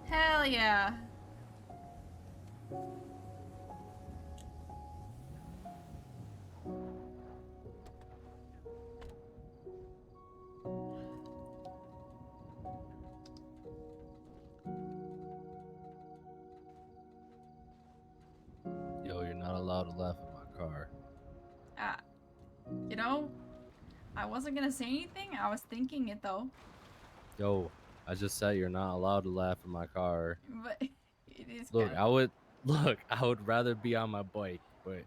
Hell yeah. Yo, you're not allowed to laugh at my car. Uh, you know, I wasn't gonna say anything. I was thinking it though. Yo, I just said you're not allowed to laugh at my car. But it is Look, kind I would look. I would rather be on my bike, but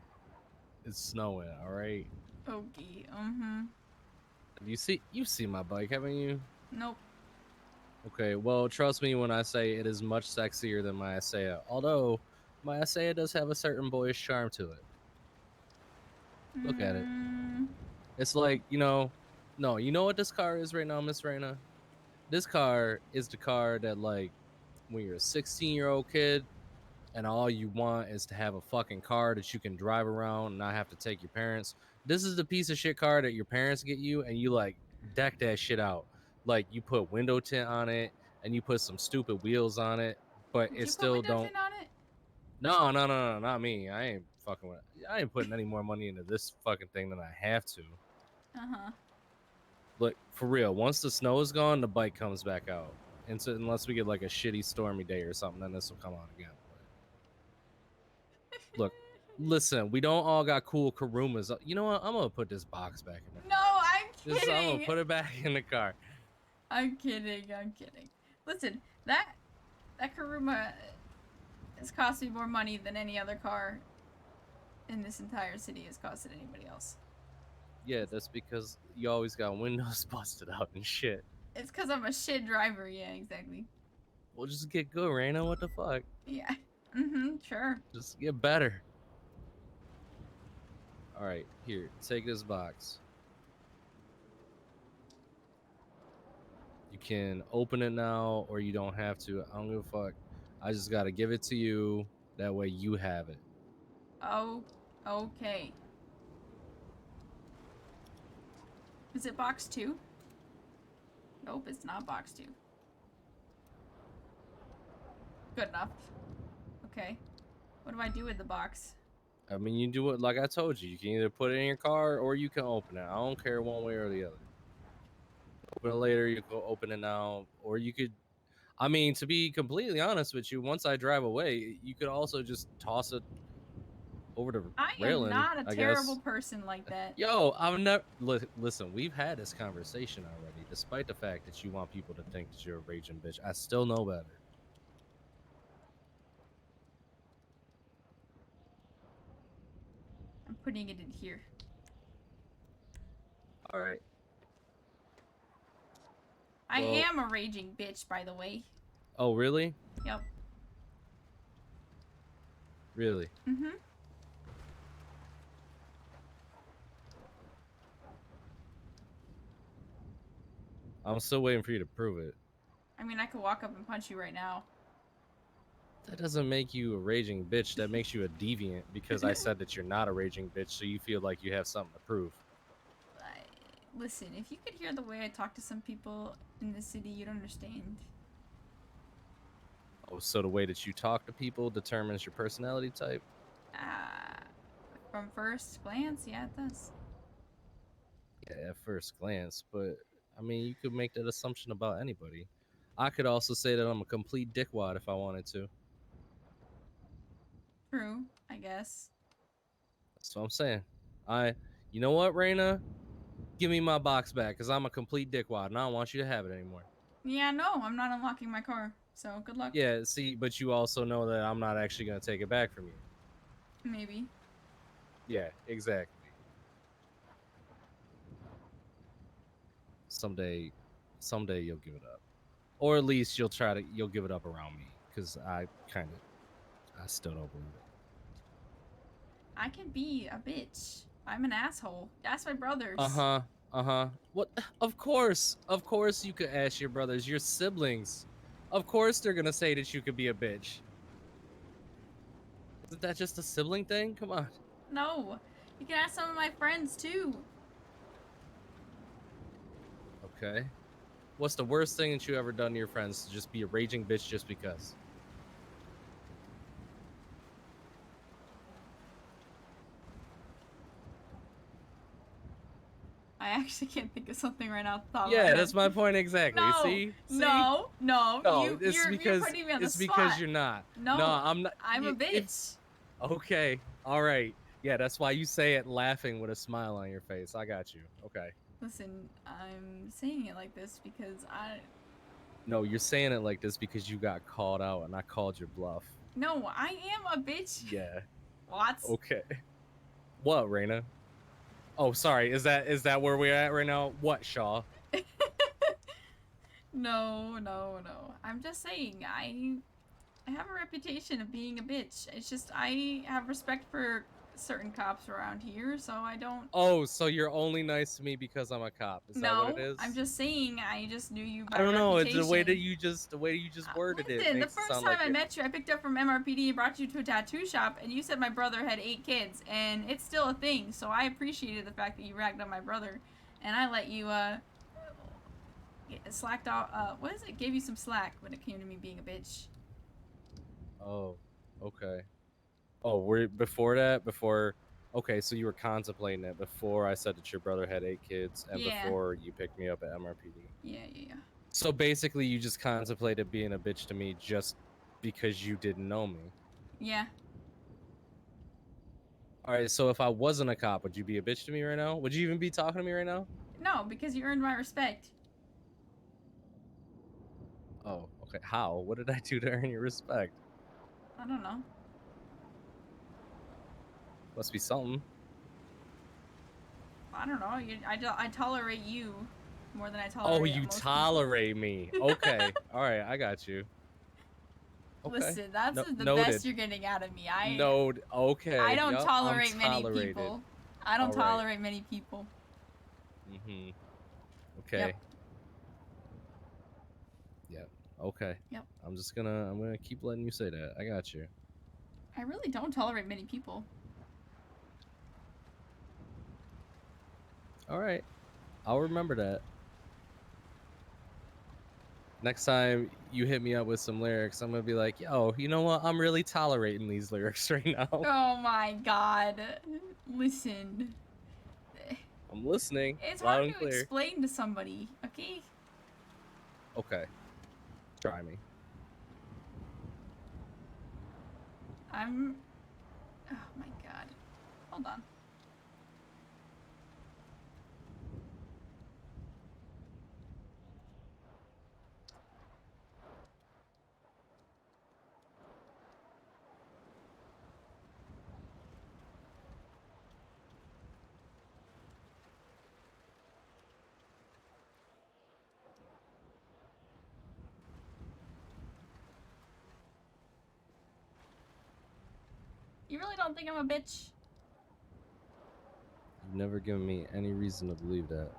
it's snowing. All right. of okay. Mm-hmm. You see my bike, haven't you? Nope. Okay. Well, trust me when I say it is much sexier than my Asea. Although my Asea does have a certain boyish charm to it. Look at it. Mm, It's like no. You know what this car is right now, Miss Reyna? This car is the car that like when you're a 16-year-old kid and all you want is to have a fucking car that you can drive around and not have to take your parents. This is the piece of shit car that your parents get you and you like deck that shit out. Like you put window tint on it and you put some stupid wheels on it, but did it you put still window don't. tint on it? No, not me. I ain't fucking with it. I ain't putting any more money into this fucking thing than I have to. Uh-huh. Look, for real, once the snow is gone, the bike comes back out. And so unless we get like a shitty stormy day or something, then this will come on again. Look, listen, we don't all got cool Karumas. You know what? I'm gonna put this box back in the No, car. I'm I'm gonna kidding. put it back in the car. I'm kidding. I'm kidding. Listen, that Karuma has cost me more money than any other car in this entire city has costed anybody else. Yeah, that's because you always got windows busted out and shit. It's because I'm a shit driver. Yeah, exactly. We'll just get good, Reyna. What the fuck? Yeah. Mm-hmm. Sure. Just get better. All right, here, take this box. You can open it now, or you don't have to. I don't give a fuck. I just gotta give it to you. That way you have it. Oh, okay. Is it box 2? Nope, it's not box 2. Good enough. Okay. What do I do with the box? I mean, you do it like I told you. You can either put it in your car or you can open it. I don't care one way or the other. Open it later, you go open it now, or you could. I mean, to be completely honest with you, once I drive away, you could also just toss it over the I am railing, not a I terrible guess. person like that. Yo, I'm never. Listen, we've had this conversation already. Despite the fact that you want people to think that you're a raging bitch, I still know better. I'm putting it in here. All right. I Well. am a raging bitch, by the way. Oh, really? Yep. Really? Mm-hmm. I'm still waiting for you to prove it. I mean, I could walk up and punch you right now. That doesn't make you a raging bitch. That makes you a deviant because I said that you're not a raging bitch, so you feel like you have something to prove. Listen, if you could hear the way I talk to some people in the city, you'd understand. Oh, so the way that you talk to people determines your personality type? Uh, from first glance, yeah, it does. Yeah, at first glance, but I mean, you could make that assumption about anybody. I could also say that I'm a complete dickwad if I wanted to. True, I guess. That's what I'm saying. You know what, Reyna? Give me my box back because I'm a complete dickwad and I don't want you to have it anymore. Yeah, no, I'm not unlocking my car, so good luck. Yeah, see, but you also know that I'm not actually going to take it back from you. Maybe. Yeah, exactly. Someday, someday you'll give it up, or at least you'll give it up around me because I still don't believe it. I can be a bitch. I'm an asshole. Ask my Uh brothers. huh. Uh huh. What? Of course, you could ask your brothers, your siblings. Of course, they're gonna say that you could be a bitch. Isn't that just a sibling thing? Come on. No, you can ask some of my friends too. Okay. What's the worst thing that you ever done to your friends to just be a raging bitch just because? I actually can't think of something right now off the top of my Yeah, head. that's my point exactly. No, See? no, No, you're putting me on the it's spot. because you're not. No, I'm not. I'm a bitch. Okay. All right. Yeah, that's why you say it laughing with a smile on your face. I got you. Okay. Listen, I'm saying it like this because No, you're saying it like this because you got called out and I called your bluff. No, I am a bitch. Yeah. What? Okay. What, Reyna? Oh, sorry. Is that where we're at right now? What, Shaw? No. I'm just saying, I have a reputation of being a bitch. It's just I have respect for certain cops around here, so I don't. Oh, so you're only nice to me because I'm a cop. Is that what it No, is? I'm just saying I just knew you I by don't know. reputation. It's the way you just worded it Listen, the makes it first sound time like I it. met you, I picked up from MRPD and brought you to a tattoo shop, and you said my brother had 8 kids, and it's still a thing. So I appreciated the fact that you ragged on my brother, and I let you slacked off. What is it? Gave you some slack when it came to me being a bitch. Oh, okay. Oh, we're before that? Before okay, so you were contemplating it before I said that your brother had 8 kids and Yeah. before you picked me up at MRPD. Yeah. So basically you just contemplated being a bitch to me just because you didn't know me. Yeah. All right, so if I wasn't a cop, would you be a bitch to me right now? Would you even be talking to me right now? No, because you earned my respect. Oh, okay. How? What did I do to earn your respect? I don't know. Must be something. I don't know. I tolerate you more than I Oh, tolerate you most tolerate me. Okay. All right, I got you. people. Okay. Listen, that's No, the best noted. you're getting out of me. I Okay. don't Yup, I'm tolerate many tolerated. people. I don't All right. tolerate many people. Mhm. Yep. Okay. Yeah. Okay. Yep. I'm gonna keep letting you say that. I got you. I really don't tolerate many people. All right. I'll remember that. Next time you hit me up with some lyrics, I'm gonna be like, yo, you know what? I'm really tolerating these lyrics right now. Oh my god. Listen. I'm listening It's loud hard and to clear. explain to somebody, okay? Okay. Try me. I'm. Oh my god. Hold on. You really don't think I'm a bitch? You've never given me any reason to believe that.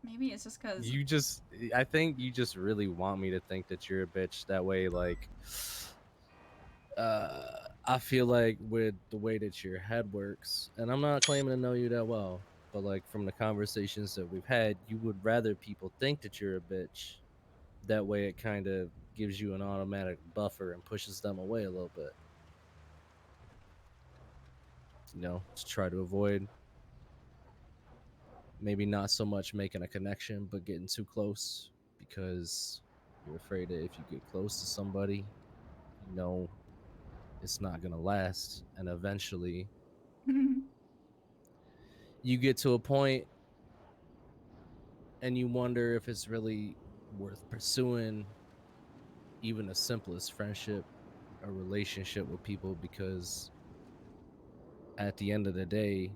Maybe it's just because. I think you just really want me to think that you're a bitch. That way, like, uh, I feel like with the way that your head works, and I'm not claiming to know you that well, but like from the conversations that we've had, you would rather people think that you're a bitch. That way, it kind of gives you an automatic buffer and pushes them away a little bit. To try to avoid maybe not so much making a connection, but getting too close because you're afraid that if you get close to somebody, you know it's not going to last. And eventually you get to a point and you wonder if it's really worth pursuing even the simplest friendship or relationship with people because at the end of the day,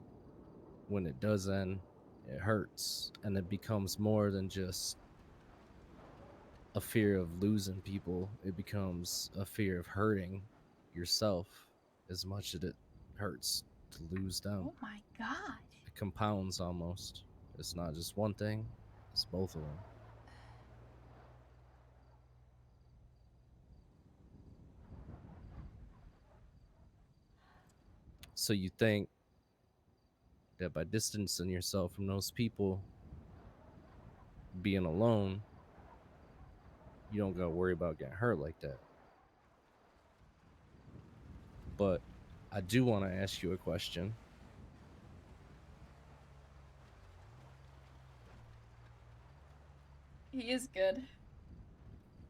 when it does end, it hurts and it becomes more than just a fear of losing people. It becomes a fear of hurting yourself as much as it hurts to lose them. Oh my god. It compounds almost. It's not just one thing, it's both of them. So you think that by distancing yourself from those people, being alone, you don't gotta worry about getting hurt like that. But I do want to ask you a question. He is good.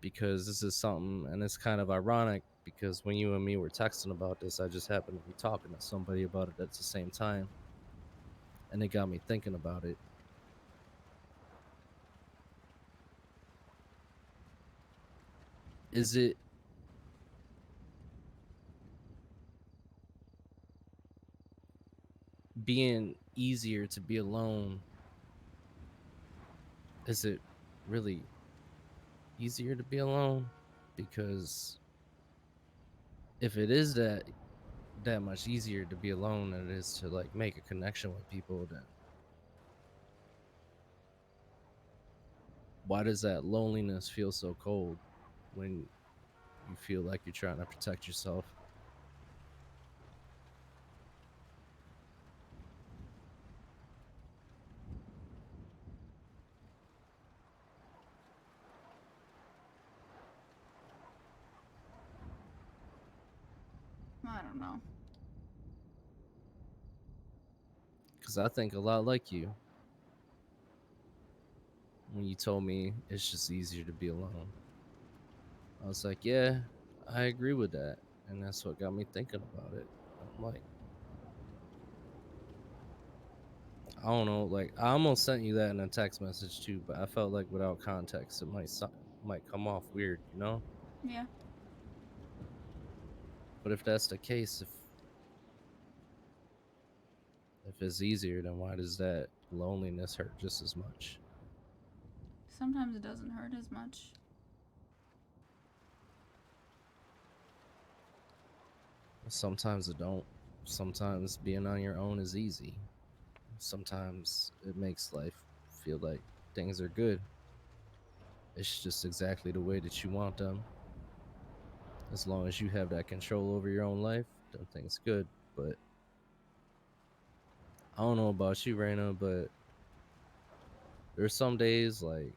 Because this is something, and it's kind of ironic because when you and me were texting about this, I just happened to be talking to somebody about it at the same time, and it got me thinking about it. Is it being easier to be alone? Is it really easier to be alone? Because if it is that much easier to be alone than it is to like make a connection with people, then why does that loneliness feel so cold when you feel like you're trying to protect yourself? I don't know. Because I think a lot like you when you told me it's just easier to be alone. I was like, yeah, I agree with that. And that's what got me thinking about it. I'm like, I don't know. Like, I almost sent you that in a text message too, but I felt like without context, it might come off weird, you know? Yeah. But if that's the case, if it's easier, then why does that loneliness hurt just as much? Sometimes it doesn't hurt as much. Sometimes it don't. Sometimes being on your own is easy. Sometimes it makes life feel like things are good. It's just exactly the way that you want them. As long as you have that control over your own life, then things good. But I don't know about you, Reyna, but there's some days like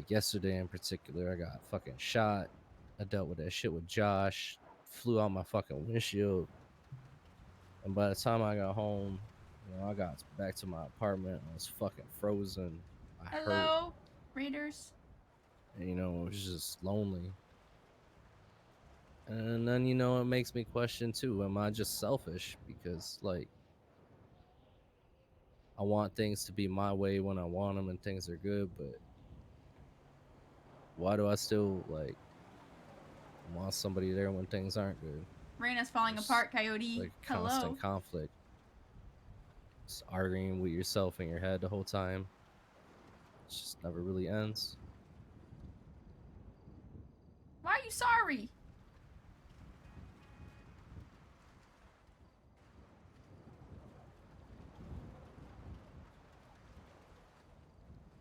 yesterday in particular, I got fucking shot. I dealt with that shit with Josh, flew out my fucking windshield. And by the time I got home, I got back to my apartment. I was fucking frozen. I hurt. Hello, readers. And, it was just lonely. And then, it makes me question too, am I just selfish? Because, like, I want things to be my way when I want them and things are good, but why do I still, like, want somebody there when things aren't good? Reyna's falling Just apart, Coyote. like Hello. constant conflict. Just arguing with yourself in your head the whole time. It just never really ends. Why are you sorry?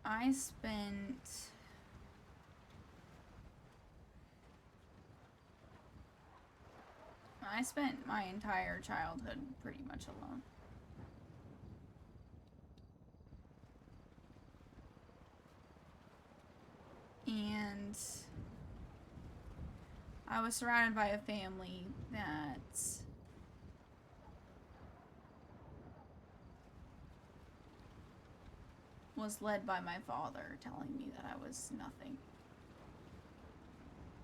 I spent my entire childhood pretty much alone. And I was surrounded by a family that was led by my father telling me that I was nothing.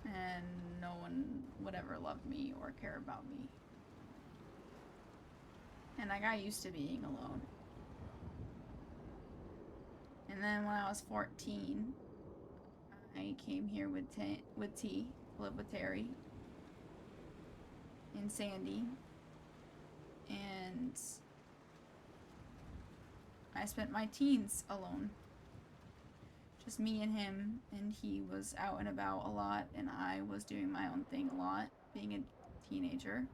And no one would ever love me or care about me. And I got used to being alone. And then when I was 14, I came here with T, lived with Terry and Sandy, and I spent my teens alone. Just me and him, and he was out and about a lot, and I was doing my own thing a lot, being a teenager.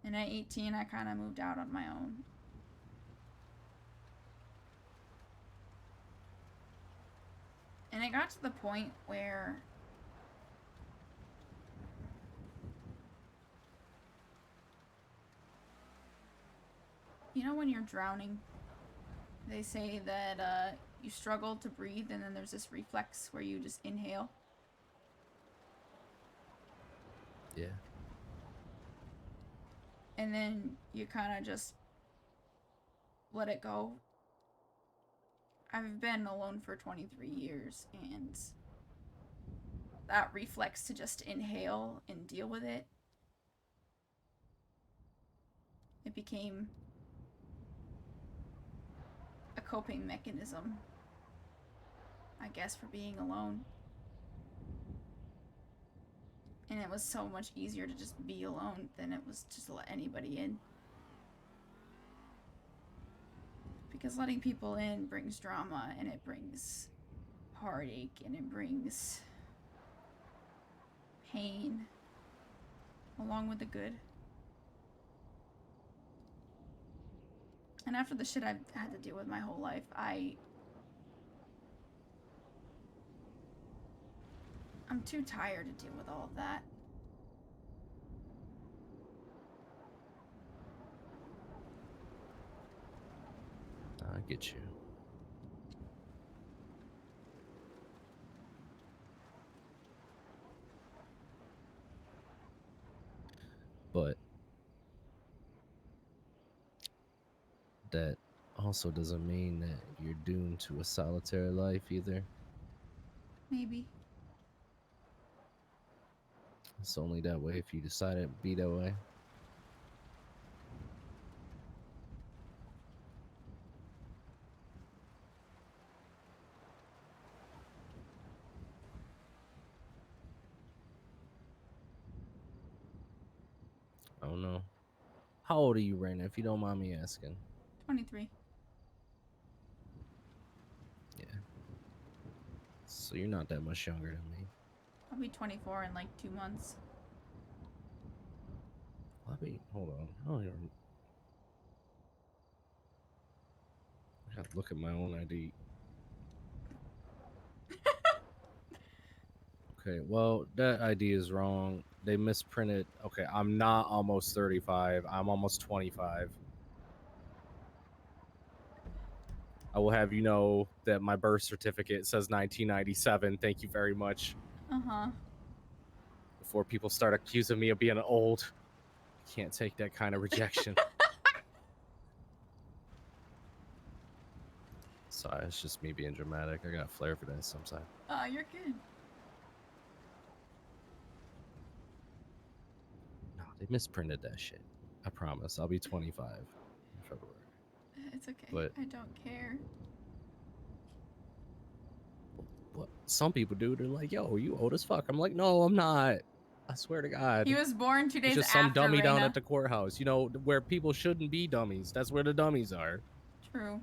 And at 18, I kind of moved out on my own. And it got to the point where You know when you're drowning, they say that you struggle to breathe and then there's this reflex where you just inhale? Yeah. And then you kind of just let it go. I've been alone for 23 years, and that reflex to just inhale and deal with it, it became a coping mechanism, I guess, for being alone. And it was so much easier to just be alone than it was just to let anybody in. Because letting people in brings drama, and it brings heartache, and it brings pain, along with the good. And after the shit I've had to deal with my whole life, I'm too tired to deal with all of that. I get you. But that also doesn't mean that you're doomed to a solitary life either. Maybe. It's only that way if you decide to be that way. I don't know. How old are you, Reyna, if you don't mind me asking? 23. Yeah. So you're not that much younger than me. I'll be 24 in like 2 months. Hold on. I don't even. I gotta look at my own ID. Okay, well, that ID is wrong. They misprinted. Okay, I'm not almost 35. I'm almost 25. I will have you know that my birth certificate says 1997. Thank you very much. Uh-huh. Before people start accusing me of being old, I can't take that kind of rejection. Sorry, it's just me being dramatic. I got a flair for that sometimes. You're good. No, they misprinted that shit. I promise. I'll be 25 in February. It's okay. But I don't care. what some people do, they're like, yo, you old as fuck. I'm like, no, I'm not. I swear to God. He was born 2 days It's just after some dummy Reyna. down at the courthouse, you know, where people shouldn't be dummies. That's where the dummies are. True.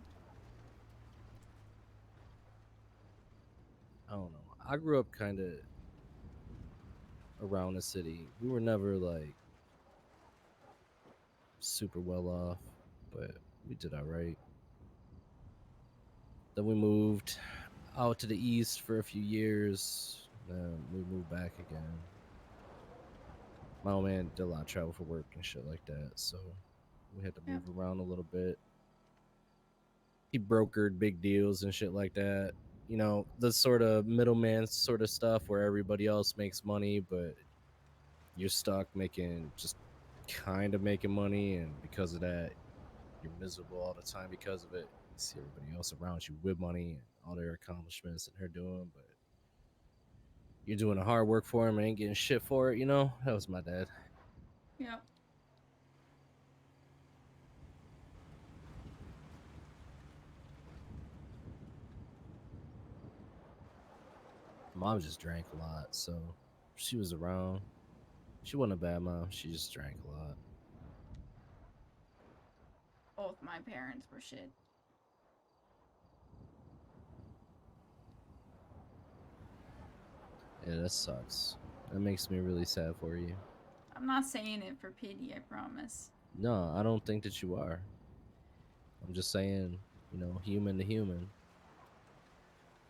I don't know. I grew up kind of around the city. We were never like super well off, but we did all right. Then we moved out to the east for a few years. Then we moved back again. My old man did a lot of travel for work and shit like that, so we had to move around a little bit. He brokered big deals and shit like that. You know, the sort of middleman sort of stuff where everybody else makes money, but you're stuck making just kind of making money, and because of that, you're miserable all the time because of it. You see everybody else around you with money and all their accomplishments that they're doing, but you're doing the hard work for them and ain't getting shit for it, you know? That was my dad. Yep. Mom just drank a lot, so she was around. She wasn't a bad mom. She just drank a lot. Both my parents were shit. Yeah, that sucks. That makes me really sad for you. I'm not saying it for pity, I promise. No, I don't think that you are. I'm just saying, you know, human to human.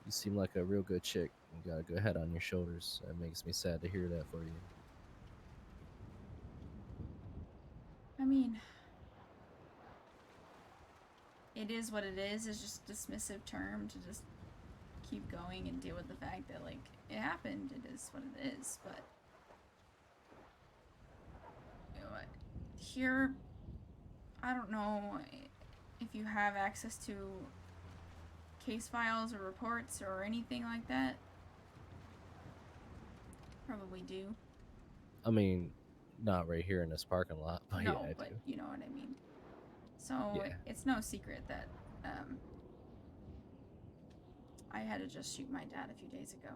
You seem like a real good chick. You got a good head on your shoulders. It makes me sad to hear that for you. I mean, it is what it is just a dismissive term to just keep going and deal with the fact that, like, it happened. It is what it is. But you know what? Here, I don't know if you have access to case files or reports or anything like that. Probably do. I mean, not right here in this parking lot, but No, yeah, I but do. you know what I mean. So Yeah. it's no secret that I had to just shoot my dad a few days ago.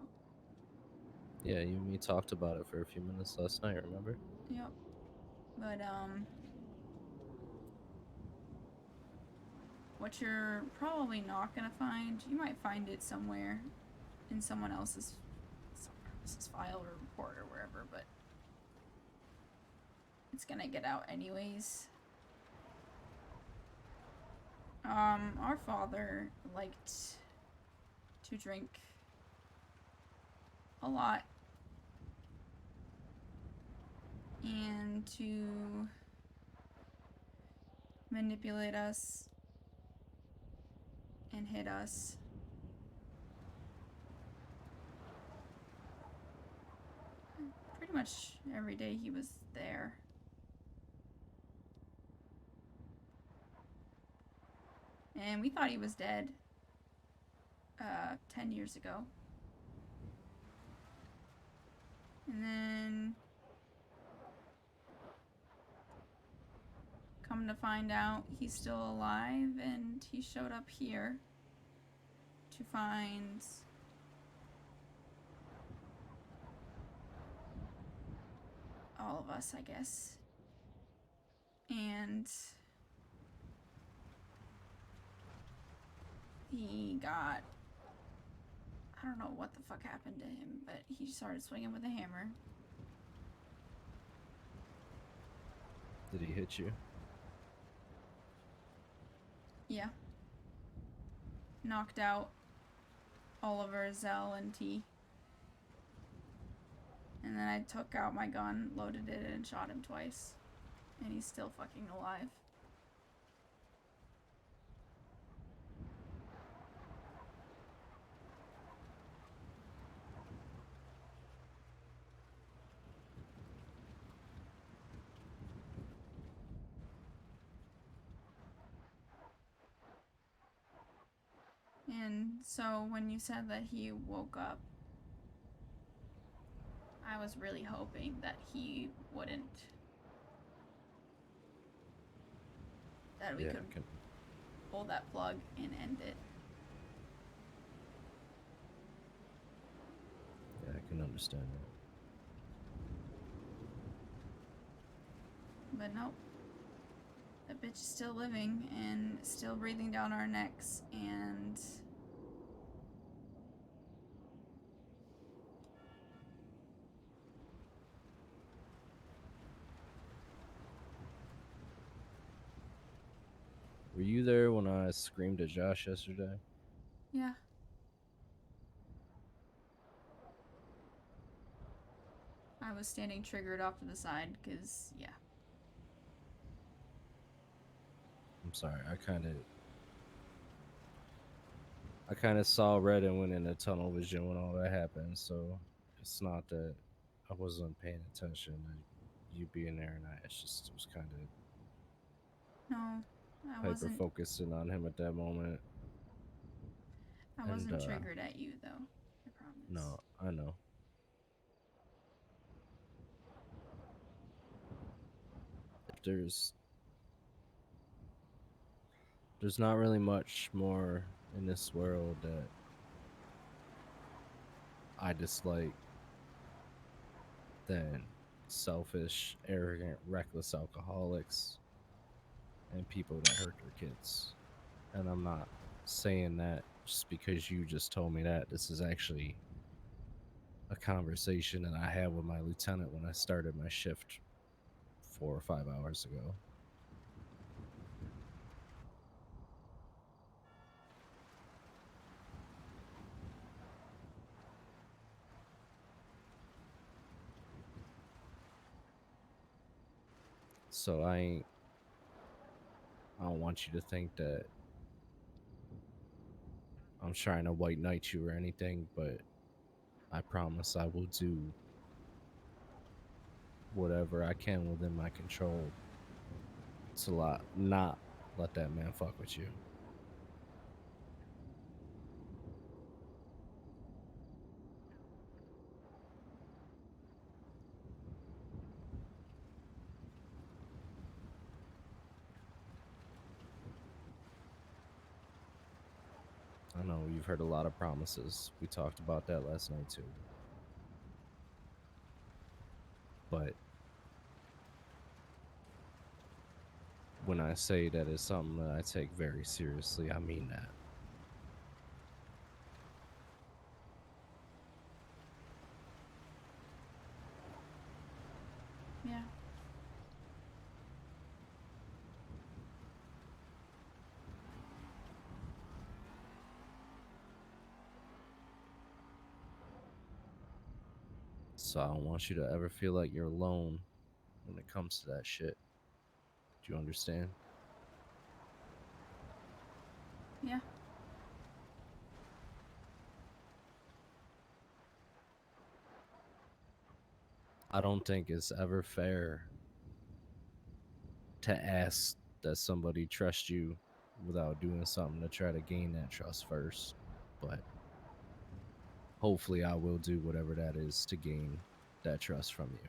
Yeah, you and me talked about it for a few minutes last night, remember? Yep. But what you're probably not gonna find, you might find it somewhere in someone else's file or report or wherever, but it's gonna get out anyways. Our father liked to drink a lot and to manipulate us and hit us. Pretty much every day he was there. And we thought he was dead 10 years ago. And then come to find out he's still alive, and he showed up here to find all of us, I guess. And he got, I don't know what the fuck happened to him, but he started swinging with a hammer. Did he hit you? Yeah. Knocked out Oliver, Zell, and T. And then I took out my gun, loaded it, and shot him twice. And he's still fucking alive. And so when you said that he woke up, I was really hoping that he wouldn't. That we could pull that plug and end it. Yeah, I can understand that. But nope. That bitch is still living and still breathing down our necks, and Were you there when I screamed at Josh yesterday? yeah. I was standing triggered off to the side because, yeah. I'm sorry, I kind of saw red and went into tunnel vision when all that happened, so it's not that I wasn't paying attention to you being there, and it was kind of No, I hyper wasn't. focusing on him at that moment. I wasn't triggered at you, though. I promise. No, I know. There's not really much more in this world that I dislike than selfish, arrogant, reckless alcoholics and people that hurt their kids. And I'm not saying that just because you just told me that. This is actually a conversation that I had with my lieutenant when I started my shift 4 or 5 hours ago. So I don't want you to think that I'm trying to white knight you or anything, but I promise I will do whatever I can within my control to not let that man fuck with you. I know you've heard a lot of promises. We talked about that last night too. But when I say that it's something that I take very seriously, I mean that. Yeah. So I don't want you to ever feel like you're alone when it comes to that shit. Do you understand? Yeah. I don't think it's ever fair to ask that somebody trust you without doing something to try to gain that trust first. But hopefully I will do whatever that is to gain that trust from you.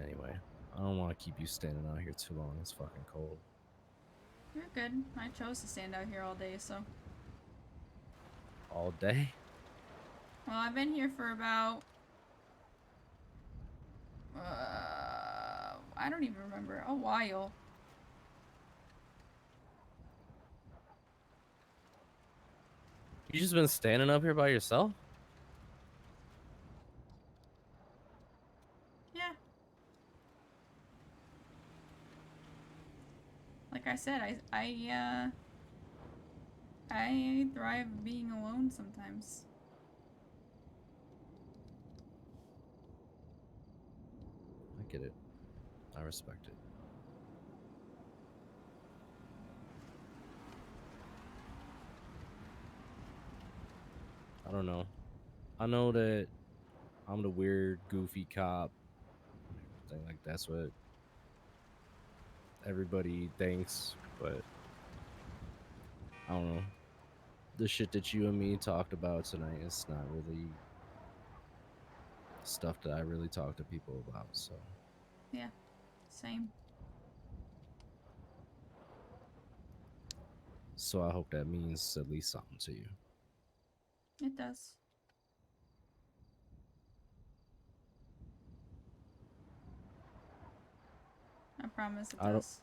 Anyway, I don't want to keep you standing out here too long. It's fucking cold. You're good. I chose to stand out here all day, so. All day? Well, I've been here for about. I don't even remember. A while. You just been standing up here by yourself? Yeah. Like I said, I thrive being alone sometimes. I get it. I respect it. I don't know. I know that I'm the weird, goofy cop. I think like that's what everybody thinks, but I don't know. The shit that you and me talked about tonight is not really stuff that I really talk to people about. So Yeah. Same. I hope that means at least something to you. It does. I promise it I don't does.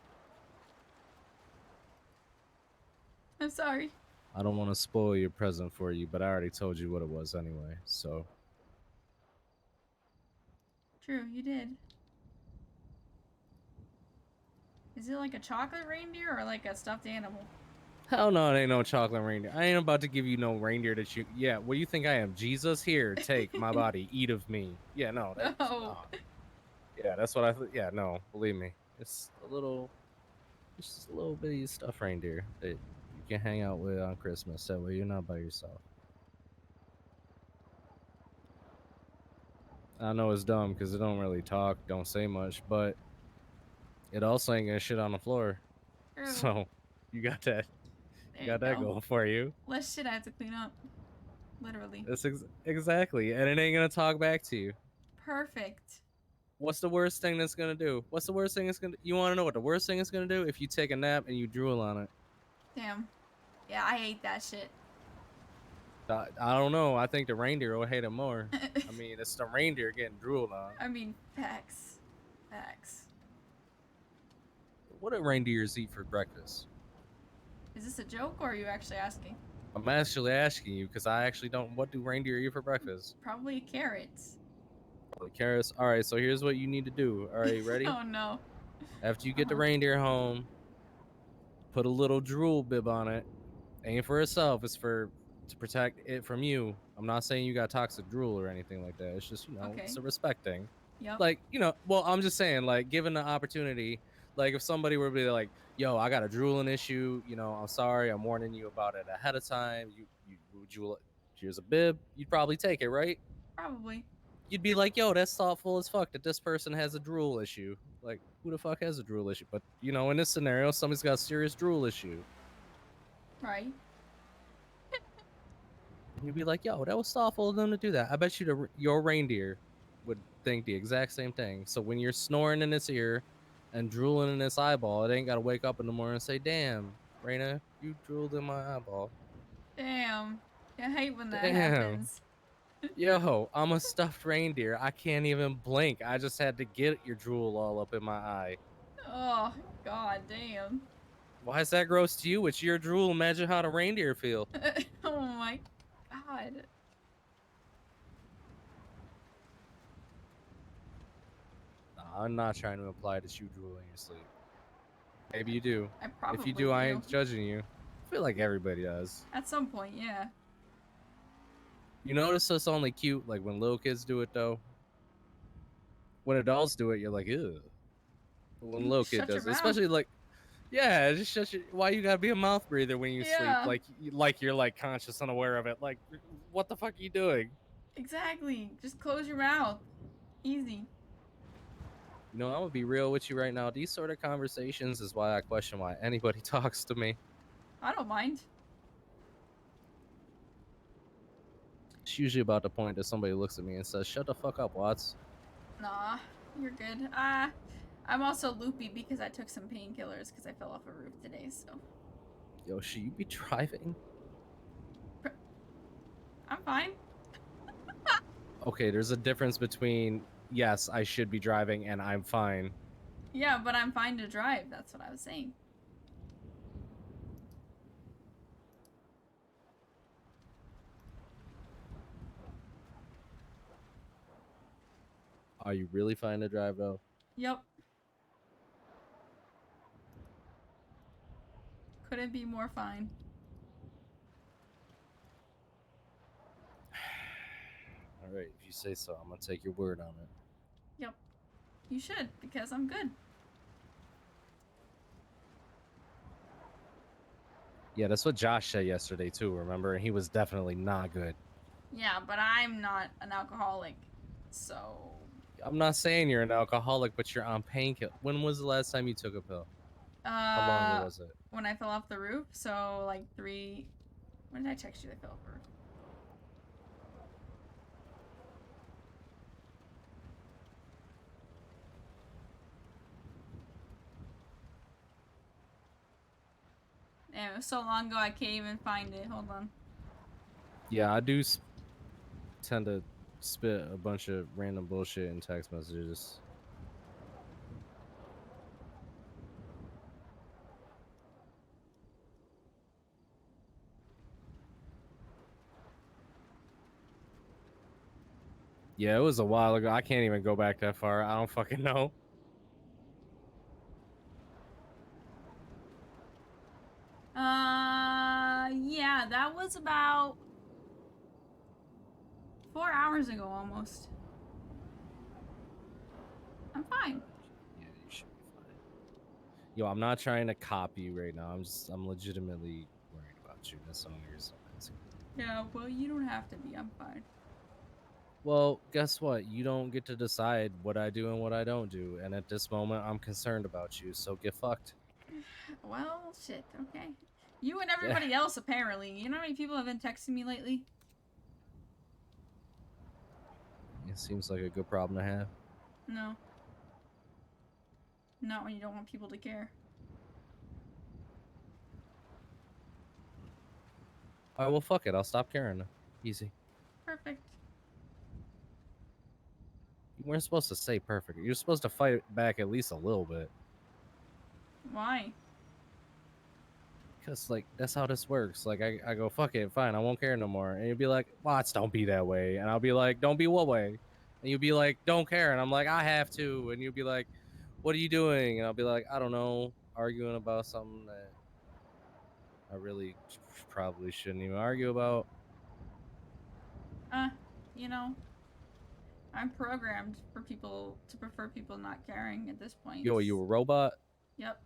I'm sorry. I don't want to spoil your present for you, but I already told you what it was anyway. So True, you did. Is it like a chocolate reindeer or like a stuffed animal? hell no, it ain't no chocolate reindeer. I ain't about to give you no reindeer that you. Yeah, what do you think I am? Jesus? Here, take my body, eat of me. Yeah, no, that's No. yeah, that's what I. Yeah, no, believe me, it's just a little bitty stuffed reindeer that you can hang out with on Christmas. That way, you're not by yourself. I know it's dumb because it don't really talk, don't say much, but it also ain't gonna shit on the floor. True. So you got that. There You you got that go. going for you. Less shit I have to clean up. Literally. That's exactly, and it ain't gonna talk back to you. Perfect. What's the worst thing that's gonna do? What's the worst thing it's gonna? You want to know what the worst thing is gonna do? If you take a nap and you drool on it. Damn. Yeah, I hate that shit. I don't know. I think the reindeer will hate it more. I mean, it's the reindeer getting drooled on. I mean, facts. Facts. What do reindeers eat for breakfast? Is this a joke or are you actually asking? I'm actually asking you because I actually don't. What do reindeer eat for breakfast? Probably carrots. Like, Karis, all right, so here's what you need to do. All right, ready? Oh no. After you get the Uh-huh. reindeer home, put a little drool bib on it. Ain't for itself, it's for to protect it from you. I'm not saying you got toxic drool or anything like that. It's just, it's Okay. a respect thing. Yep. Like, well, I'm just saying, like, given the opportunity, like if somebody were to be like, yo, I got a drooling issue, I'm sorry, I'm warning you about it ahead of time. Here's a bib, you'd probably take it, right? Probably. You'd be like, yo, that's thoughtful as fuck that this person has a drool issue. Like, who the fuck has a drool issue? But in this scenario, somebody's got a serious drool issue. Right. You'd be like, yo, that was thoughtful of them to do that. I bet you your reindeer would think the exact same thing. So when you're snoring in its ear and drooling in its eyeball, it ain't got to wake up in the morning and say, damn, Reyna, you drooled in my eyeball. Damn. I hate when that Damn. happens. Yo, I'm a stuffed reindeer. I can't even blink. I just had to get your drool all up in my eye. Oh, god damn. Why is that gross to you? It's your drool. Imagine how the reindeer feel. Oh my god. Nah, I'm not trying to imply that you drool in your sleep. Maybe you do. I probably If you do, I ain't judging you. I feel like everybody does. At some point, yeah. You notice it's only cute like when little kids do it though. When adults do it, you're like, ew. But when little kid Shut your does it, mouth. especially like, yeah, just shut your. Why you gotta be a mouth breather when you sleep? Yeah. Like you're like conscious and aware of it. Like, what the fuck are you doing? Exactly. Just close your mouth. Easy. I'm gonna be real with you right now. These sort of conversations is why I question why anybody talks to me. I don't mind. It's usually about the point that somebody looks at me and says, "Shut the fuck up, Watts." Nah, you're good. I'm also loopy because I took some painkillers because I fell off a roof today, so. Yo, should you be driving? I'm fine. Okay, there's a difference between yes, I should be driving and I'm fine. Yeah, but I'm fine to drive. That's what I was saying. Are you really fine to drive though? Yep. Couldn't be more fine. All right, if you say so, I'm gonna take your word on it. Yep. You should, because I'm good. Yeah, that's what Josh said yesterday too, remember? And he was definitely not good. Yeah, but I'm not an alcoholic, so. I'm not saying you're an alcoholic, but you're on painkiller. When was the last time you took a pill? How long ago was it? When I fell off the roof, so like 3. When did I text you I fell off the roof? Damn, it was so long ago I can't even find it. Hold on. Yeah, I do tend to spit a bunch of random bullshit in text messages. Yeah, it was a while ago. I can't even go back that far. I don't fucking know. Yeah, that was about 4 hours ago almost. I'm fine. Yeah, you should be fine. Yo, I'm not trying to copy you right now. I'm legitimately worried about you. That's the only reason I'm asking. Yeah, well, you don't have to be. I'm fine. Well, guess what? You don't get to decide what I do and what I don't do. And at this moment, I'm concerned about you. So get fucked. Well, shit, okay. You and everybody else, apparently. You know how many people have been texting me lately? It seems like a good problem to have. No. Not when you don't want people to care. All right, well, fuck it. I'll stop caring. Easy. Perfect. You weren't supposed to say perfect. You're supposed to fight back at least a little bit. Why? Because, like, that's how this works. Like, I go, fuck it, fine, I won't care no more. And you'll be like, Watts, don't be that way. And I'll be like, don't be what way? And you'll be like, don't care. And I'm like, I have to. And you'll be like, what are you doing? And I'll be like, I don't know, arguing about something that I really probably shouldn't even argue about. You know, I'm programmed for people to prefer people not caring at this point. Yo, are you a robot? Yep.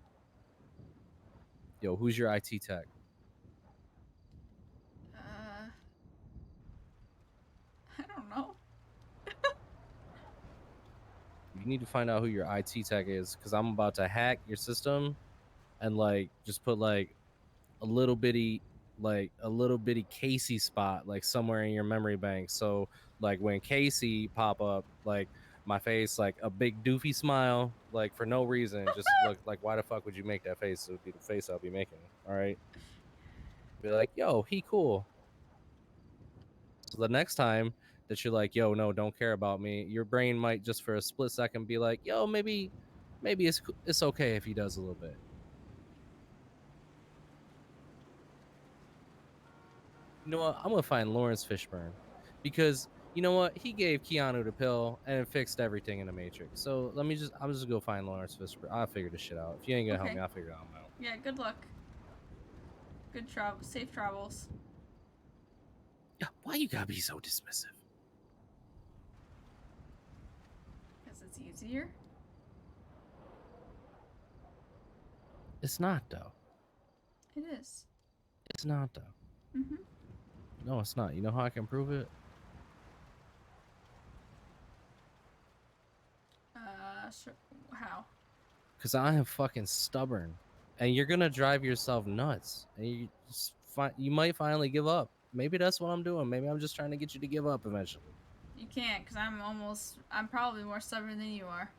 Yo, who's your IT tech? Uh, I don't know. You need to find out who your IT tech is, because I'm about to hack your system and like just put a little bitty Casey spot like somewhere in your memory bank. So like when Casey pop up, like my face, like a big doofy smile, like for no reason, just look like, why the fuck would you make that face? It would be the face I'll be making. All right, be like, yo, he cool. So the next time that you're like, yo, no, don't care about me, your brain might just for a split second be like, yo, maybe it's okay if he does a little bit. You know what? I'm gonna find Lawrence Fishburne, because you know what? He gave Keanu the pill and it fixed everything in the Matrix. So I'm just gonna go find Lawrence Fishburne. I'll figure this shit out. If you ain't gonna help Okay. me, I'll figure it out on my own. Yeah, good luck. Good travel. Safe travels. Yeah, why you gotta be so dismissive? Because it's easier. It's not though. It is. It's not though. Mm-hmm. No, it's not. You know how I can prove it? Sure. How? Because I am fucking stubborn, and you're gonna drive yourself nuts, and you might finally give up. Maybe that's what I'm doing. Maybe I'm just trying to get you to give up eventually. You can't, because I'm probably more stubborn than you are.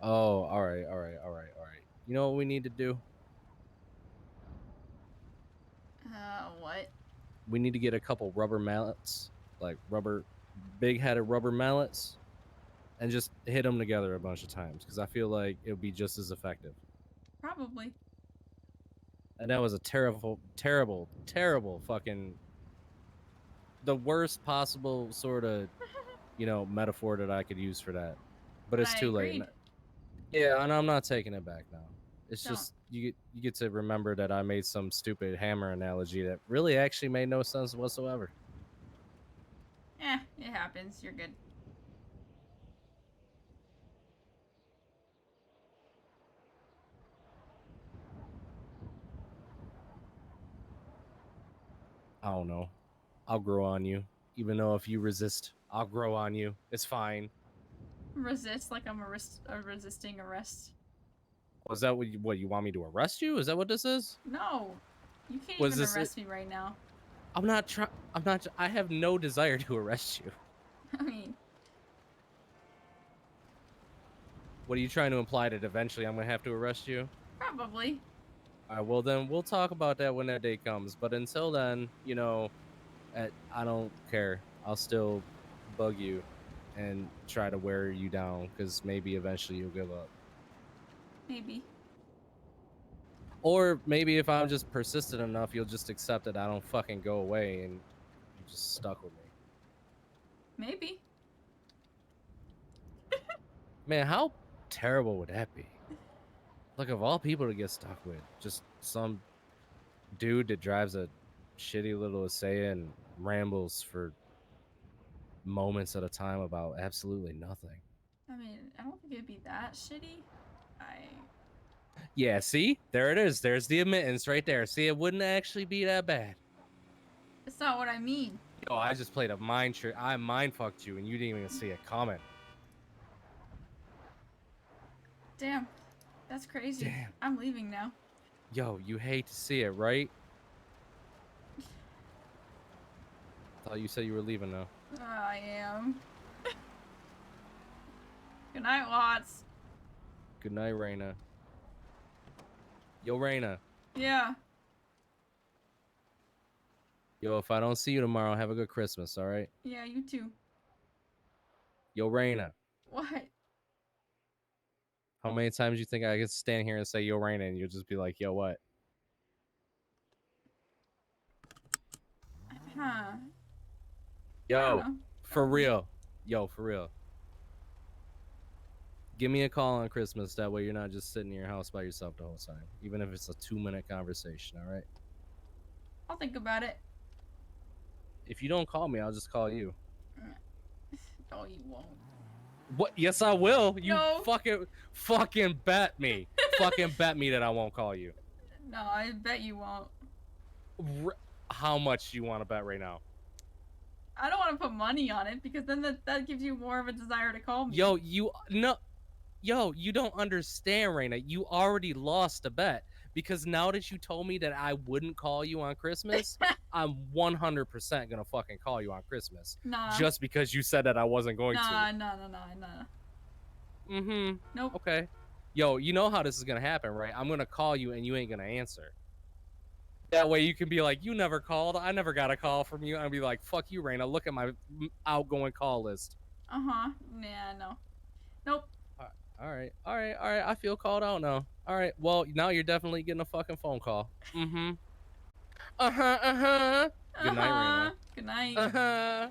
Oh, all right, all right, all right, all right. You know what we need to do? What? We need to get a couple rubber mallets, like big-headed rubber mallets, and just hit them together a bunch of times, because I feel like it would be just as effective. Probably. And that was a terrible, terrible, terrible fucking, the worst possible sort of, metaphor that I could use for that. But But it's I too late. agreed. Yeah, and I'm not taking it back now. It's Don't. just you get to remember that I made some stupid hammer analogy that really actually made no sense whatsoever. It happens. You're good. I don't know. I'll grow on you. Even though if you resist, I'll grow on you. It's fine. Resist like I'm resisting arrest. Was that what you want me to arrest you? Is that what this is? No. You can't Was even this it? arrest me right now. I'm not trying. I'm not. I have no desire to arrest you. I mean, What are you trying to imply, that eventually I'm gonna have to arrest you? probably. All right. Well, then we'll talk about that when that day comes. But until then, I don't care. I'll still bug you and try to wear you down, because maybe eventually you'll give up. Maybe. Or maybe if I'm just persistent enough, you'll just accept that I don't fucking go away and you're just stuck with me. Maybe. Man, how terrible would that be? Like, of all people to get stuck with, just some dude that drives a shitty little Asea and rambles for moments at a time about absolutely nothing. I mean, I don't think it'd be that shitty. Yeah, see? There it is. There's the admittance right there. See, it wouldn't actually be that bad. It's not what I mean. Yo, I just played a mind trick. I mind fucked you and you didn't even see it coming. Damn. That's crazy. Damn. I'm leaving now. Yo, you hate to see it, right? Thought you said you were leaving now. I am. Good night, Watts. Good night, Reyna. Yo, Reyna. Yeah. Yo, if I don't see you tomorrow, have a good Christmas, all right? Yeah, you too. Yo, Reyna. What? How many times do you think I could stand here and say yo, Reyna, and you'll just be like, yo, what? Huh. Yo, for real. Yo, for real. Give me a call on Christmas. That way you're not just sitting in your house by yourself the whole time. Even if it's a 2-minute conversation, all right? I'll think about it. If you don't call me, I'll just call you. No, you won't. What? Yes, I will. You No. fucking bet me. Fucking bet me that I won't call you. No, I bet you won't. How much do you want to bet right now? I don't want to put money on it because then that gives you more of a desire to call me. Yo, you don't understand, Reyna. You already lost a bet because now that you told me that I wouldn't call you on Christmas, I'm 100% gonna fucking call you on Christmas. Nah. Just because you said that I wasn't going to. Nah. Mm-hmm. Nope. Okay. Yo, you know how this is gonna happen, right? I'm gonna call you and you ain't gonna answer. That way you can be like, you never called. I never got a call from you. I'll be like, fuck you, Reyna. Look at my outgoing call list. Uh-huh. Nah, no. Nope. All right. I feel called out now. All right. Well, now you're definitely getting a fucking phone call. Mm-hmm. Good night, Reyna. Good night.